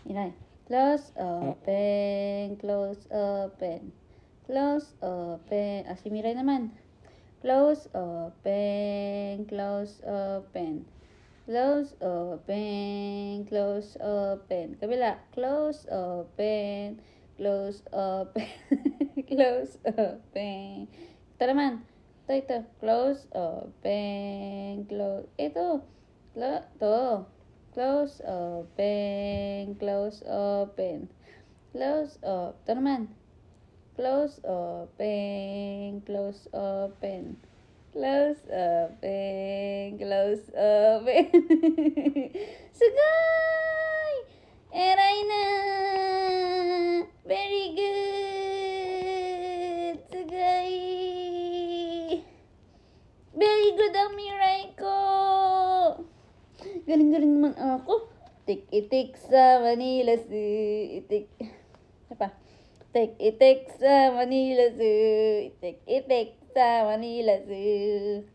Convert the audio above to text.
Miray. Close, open, close, open. Close, open. Si Miray naman. Close, open, close, open. Close, open, close, open. Kabila. Close, open, close, open. Close, open. Ito naman. Ito. Close, open, close. Ito. Ito. Close, open, close, open. Close, ito naman. Close, open, close, open. Close, open, close, open. Sugay! Eray na! Very good! Sugay! Very good ang miray ko! Galing-galing naman ako. Tik-itik sa Manila Zoo. Itik. Apa? Tik-itik sa Manila Zoo. Itik-itik sa Manila Zoo.